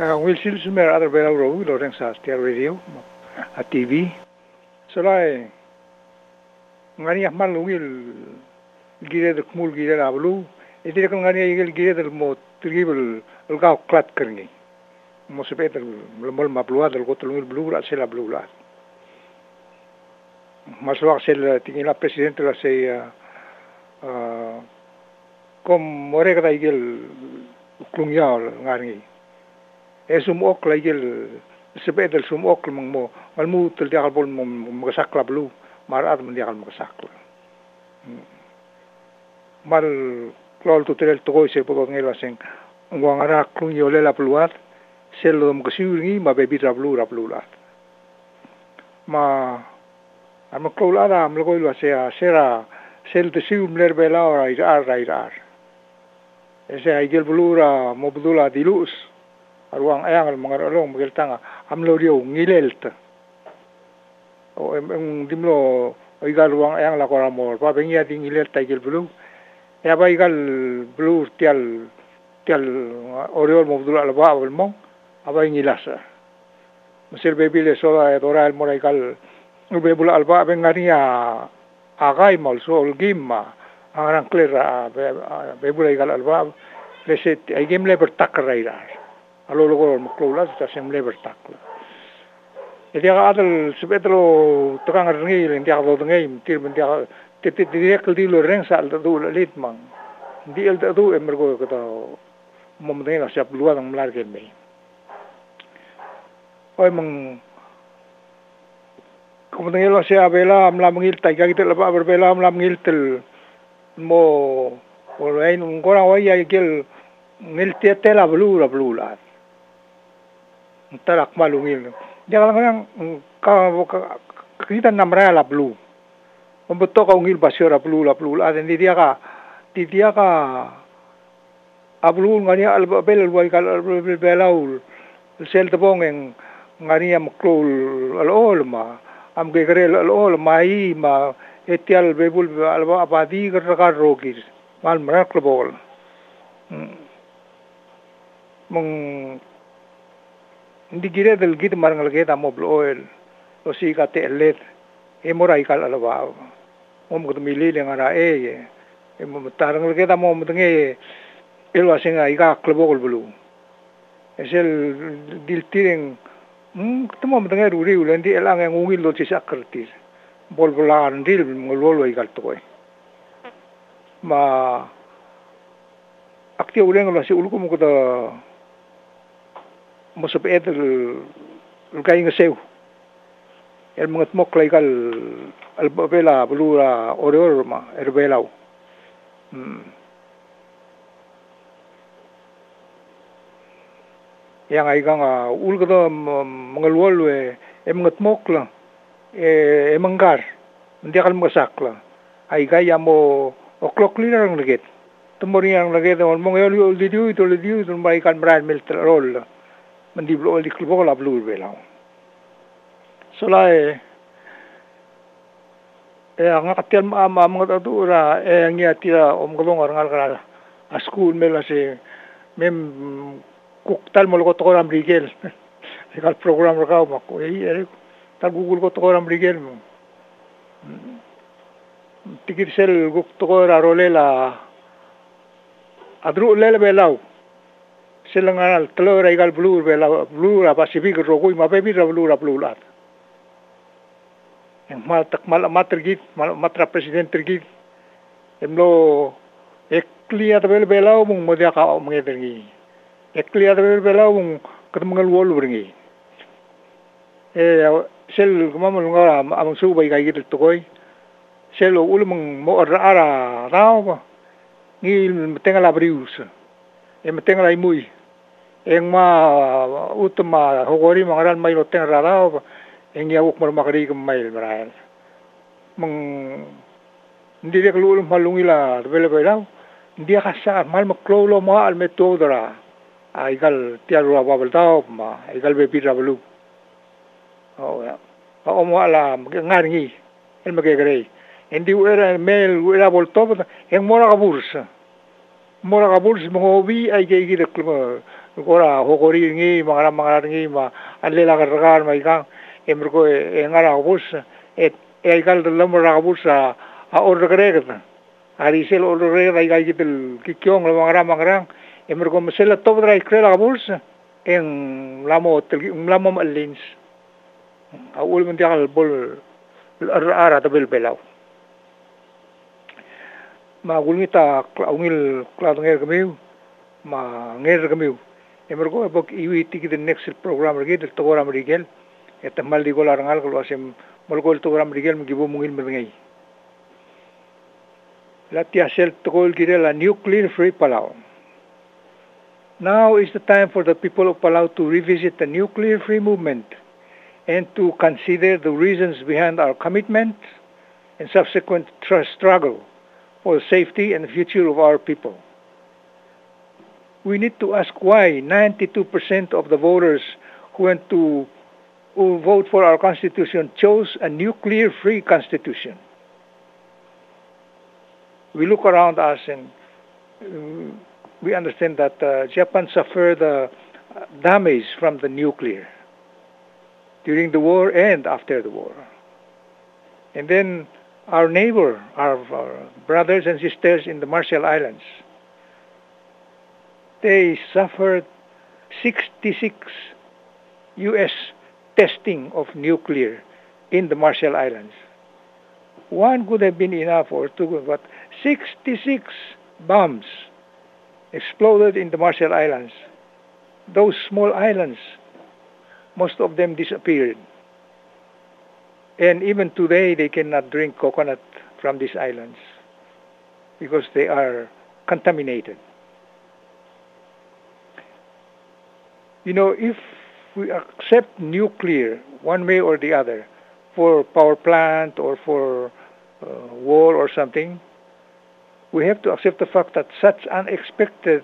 Will still summer other bell road or sa radio a TV. So lai ngani ahmal will gire the kmul gire ablu. Iti kan ngani gire the mo tribal ulga klat karni. Mo sepet mol mablua del gotol blue la sela blue la. Masuk sel tinggal presidente la se kom more kada igel klungyal ngani. Sumok la igel sebedel sumok mo malmu tel dia bol mo magasakla blu marat mo dia magasakla. Mal klol tu tel to se po ngela seng ngwangara klungyole la pluat sel mo kasiuri ma bebi rablu la. Ma am klolada am logo la se sera sel de sium ler bela ora ir. Ese igel blura mo budula dilus ruang ayang mga rolong magiltanga amlo rio ngilelta o dimlo igal ruang ayang la kora mo pa bengia ding ngilelta igel blu ya ba igal blu tial oriol mo budula la ba mo aba ngilasa mesir bebile sola dora el mora igal bebula alba bengaria agai mal sol gimma arang klera bebula igal alba leset igem le bertakra alo logo moklolas ta semble bertakla dia adal sebetlo tukang ngi dia do ngi tir dia tete direk di lo ren sal do lit mang di el do emergo kata mom de la siap luar ng melar ke me oi mang kemudian lo sia bela am la mangil ta ga gitel ba berbela am la mangil tel mo olain ngora oi ya gel ngil tetela blula tarak malungil dia kadang kita namra la blue membeto ka ungil basura blue la aden dia ka ablu ngani al bel wai kal belaul sel tebong eng ngani am klol al olma am gegrel al olma i ma etial bebul al abadi gar rogir mal mrak bol mong hindi gira del git marang lagay ta mobil oil o si ka telet e moray kal alawa mo tumili lang ara e mo tarang lagay ta mo mutnge elwa singa iga klobol bulu esel diltireng tamo mutnge ruri ulendi elang ang ungil lo si sakrtir bolbolan dil ngololo igal toy ma akti uleng lo si uluko mo ko mo sa pedal kay nga sew el mga tmok legal albabela blura oror ma erbelaw yang ay nga ulga do mga luwal mga tmok la manggar hindi akal masakla ay gaya mo o'clock cleaner ang lagit tumori ang lagit mo ngayol didiu ito may kan brand milk roll mandi blo di klubo la blue belau solai nga katian mga tatura ngia tira golong orang kala a school mela se mem kuktal mo ko ram rigel ikal program ra ka ko ta google ko ram rigel mo tikir sel guk to ra rolela adru lela belau silangal telur igal blue Pacific rogoi ma bebi blue lat yang matergit matra presiden tergit emlo eklia tabel belau mung modia ka mengedergi eklia tabel belau mung ketemengal wol bringi sel gumamul ngara amang subay kay git tokoy sel ul mung mo ara raw ngil tengal abrius tengal ay muy eng ma utama hogori mangaran may loteng raraw eng yawuk marmakari mail maral mang hindi dia kelulum malungila bela dia kasa mal maklolo ma al metodra aigal tiaru babal tao ma aigal bepi rablu o mo ala ngarngi el magegre hindi era mail era volto eng mora ka bursa mo hobi ay gigi de Kora hokori ngi mga ngi ma alila karagar ma ikang emerko engara bus et egal dalam bus a order kereta hari sel order kereta ikai gitel kikyong mga emerko mesela top drai krela bus eng lamo malins a ul mendial bol ara tabel belau ma gulita ungil kladnger kamiu ma nger kamiu emergo bok iwi tiki the next program rigi del togoram rigel et mal di golar ngal ko asem molgol togoram rigel mgibo mungil mengai latia sel togol girel a nuclear free Palau. Now is the time for the people of Palau to revisit the nuclear free movement and to consider the reasons behind our commitment and subsequent struggle for the safety and the future of our people. We need to ask why 92% of the voters who vote for our constitution chose a nuclear-free constitution. We look around us and we understand that Japan suffered damage from the nuclear during the war and after the war. And then our neighbor, our brothers and sisters in the Marshall Islands, they suffered 66 U.S. testing of nuclear in the Marshall Islands. One could have been enough or two, but 66 bombs exploded in the Marshall Islands. Those small islands, most of them disappeared. And even today, they cannot drink coconut from these islands because they are contaminated. You know, if we accept nuclear one way or the other for power plant or for war or something, we have to accept the fact that such unexpected,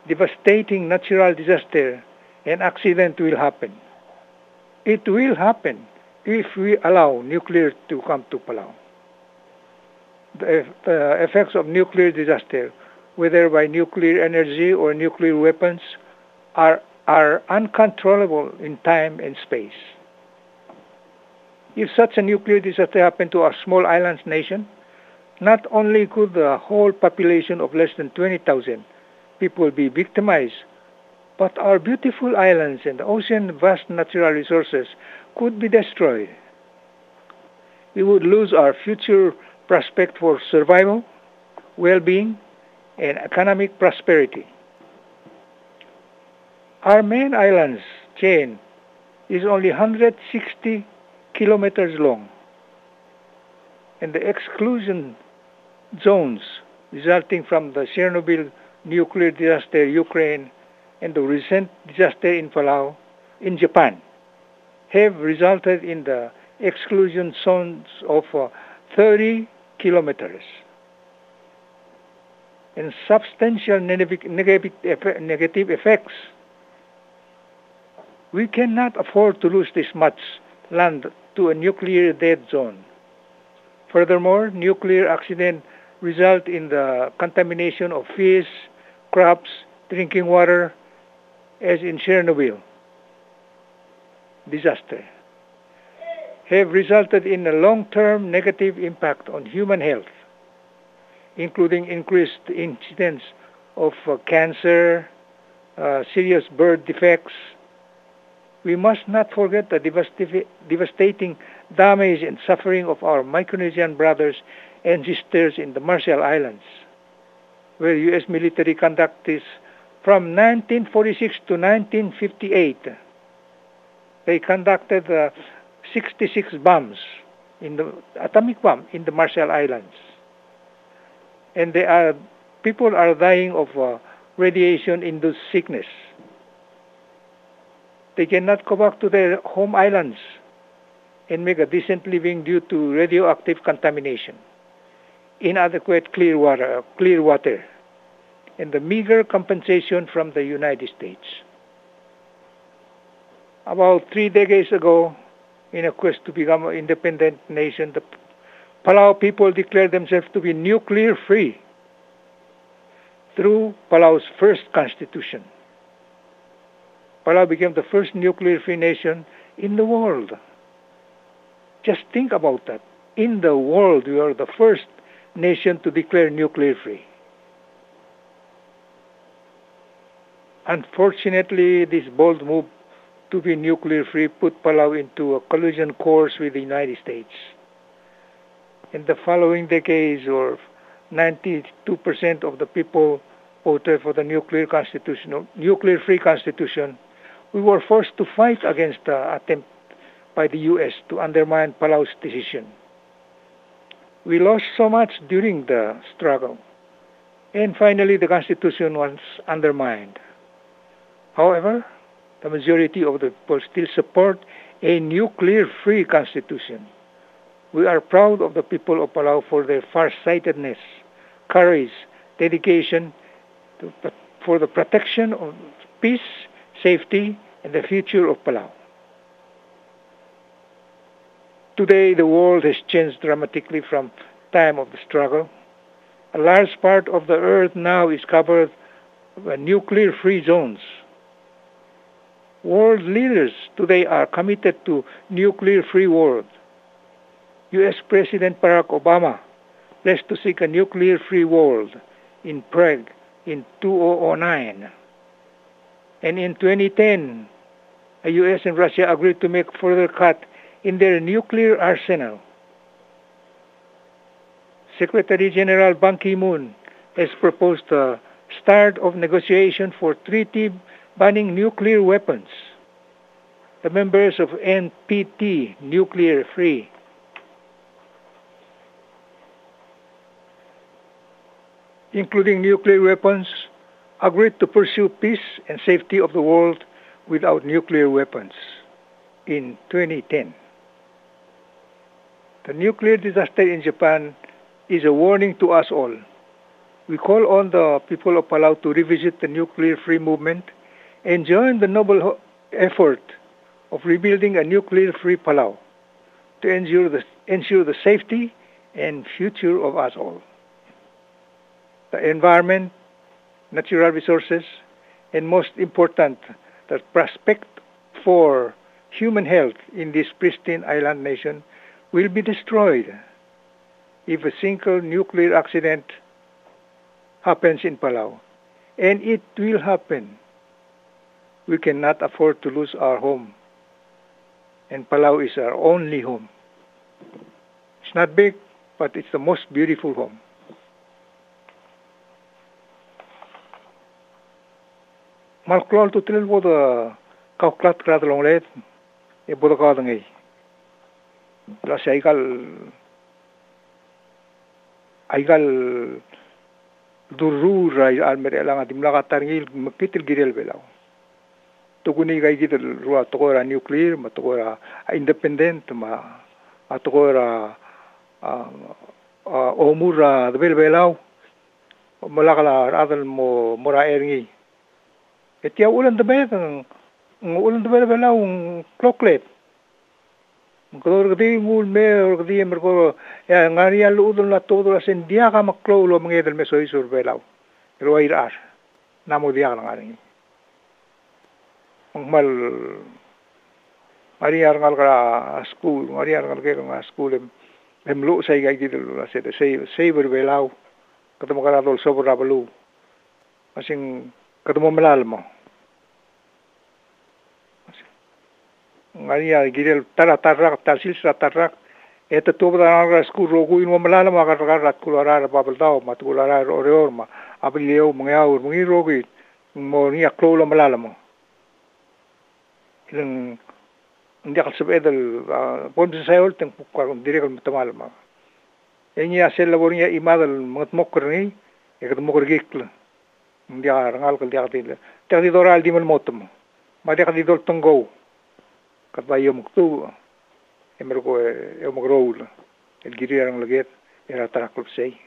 devastating natural disaster and accident will happen. It will happen if we allow nuclear to come to Palau. The effects of nuclear disaster, whether by nuclear energy or nuclear weapons, are uncontrollable in time and space. If such a nuclear disaster happened to our small island nation, not only could the whole population of less than 20,000 people be victimized, but our beautiful islands and the ocean's vast natural resources could be destroyed. We would lose our future prospect for survival, well-being, and economic prosperity. Our main island's chain is only 160 kilometers long, and the exclusion zones resulting from the Chernobyl nuclear disaster in Ukraine and the recent disaster in Palau, in Japan, have resulted in the exclusion zones of 30 kilometers and substantial negative effects. We cannot afford to lose this much land to a nuclear dead zone. Furthermore, nuclear accidents result in the contamination of fish, crops, drinking water, as in Chernobyl disaster, have resulted in a long-term negative impact on human health, including increased incidence of cancer, serious birth defects. We must not forget the devastating damage and suffering of our Micronesian brothers and sisters in the Marshall Islands, where U.S. military conducted from 1946 to 1958. They conducted 66 bombs, atomic bomb, in the Marshall Islands. And people are dying of radiation-induced sickness. They cannot go back to their home islands and make a decent living due to radioactive contamination, inadequate clear water, and the meager compensation from the United States. About 3 decades ago, in a quest to become an independent nation, the Palau people declared themselves to be nuclear-free through Palau's first constitution. Palau became the first nuclear-free nation in the world. Just think about that. In the world, we are the first nation to declare nuclear-free. Unfortunately, this bold move to be nuclear-free put Palau into a collision course with the United States. In the following decades, or 92% of the people voted for the nuclear-free constitution. We were forced to fight against the attempt by the U.S. to undermine Palau's decision. We lost so much during the struggle, and finally the constitution was undermined. However, the majority of the people still support a nuclear-free constitution. We are proud of the people of Palau for their farsightedness, courage, dedication for the protection of peace, safety, and the future of Palau. Today, the world has changed dramatically from time of the struggle. A large part of the earth now is covered by nuclear-free zones. World leaders today are committed to nuclear-free world. U.S. President Barack Obama pledged to seek a nuclear-free world in Prague in 2009. And in 2010, the U.S. and Russia agreed to make further cut in their nuclear arsenal. Secretary General Ban Ki-moon has proposed the start of negotiation for treaty banning nuclear weapons. The members of NPT, Nuclear Free, including nuclear weapons, agreed to pursue peace and safety of the world without nuclear weapons in 2010. The nuclear disaster in Japan is a warning to us all. We call on the people of Palau to revisit the nuclear-free movement and join the noble effort of rebuilding a nuclear-free Palau to ensure the safety and future of us all. The environment, natural resources, and most important, the prospect for human health in this pristine island nation will be destroyed if a single nuclear accident happens in Palau. And it will happen. We cannot afford to lose our home. And Palau is our only home. It's not big, but it's the most beautiful home. Malklol to tell what the Kauklat Kradlonglet, a Bodakadangay. La Aigal Duru Rai Almerelang at Imlakataril Makitil Girel Belau. Tuguni Gaigil Rua Togora nuclear, Matogora independent, Atogora Omura, the Belbelau, Malakala, Adel Mora Eringi. Etia ulan the bed, ulan the Belbelau, Clocklet. Kalau kadi mul me or kadi merko ya ngaria ludul na todo la sendia ka maklo lo mangedel me soy sur belau ro irar namo dia lang ari mal ari ar ngal ka school ari ar ngal ke ka school em lo sai ga gidel la se sei ber belau katamo kala dol so bra belu asing katamo melalmo Maria Girel Taratarrak, Tarsil Satarrak, et the Tobra school rogu in Malala Magarat Kulara Babaldao, Matulara Oreorma, Abilio, Mangao, Mungirogi, Monia Clola Malalamo. In the Alsabedel, Bonsail, and Pukarum, Direct Matamalma. Enya Selabonia Imadal, Motmokri, Ekmokrikl, the Arangal Diatil, Territorial Dimon Motum, Madecadidol Tongo. Katbayo muktu emergo Ulkerreuil el girang laget era tarakul sei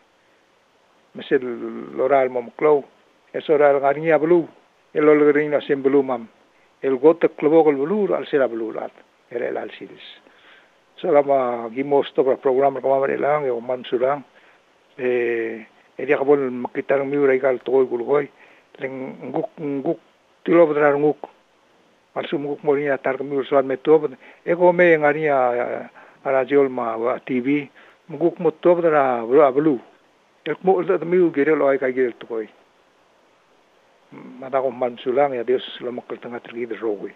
mesel loral momklo esoral garinha blu el olgerina sem blu mam el gote klobogol blu al sera blu lat era el alsidis solama gimos to program ko mamelang o mansurang dia kabol makitang miura igal to Ulkerreuil leng nguk tilobdrar nguk Malsumuk mo niya tar kami ursuan meto. Eko me ngania radio ma TV. Muguk mo to na bulu. Mo da mi gere lo ay kay gere to koy. Mata ko man sulang ya Dios lo makal tanga tergi de rogo.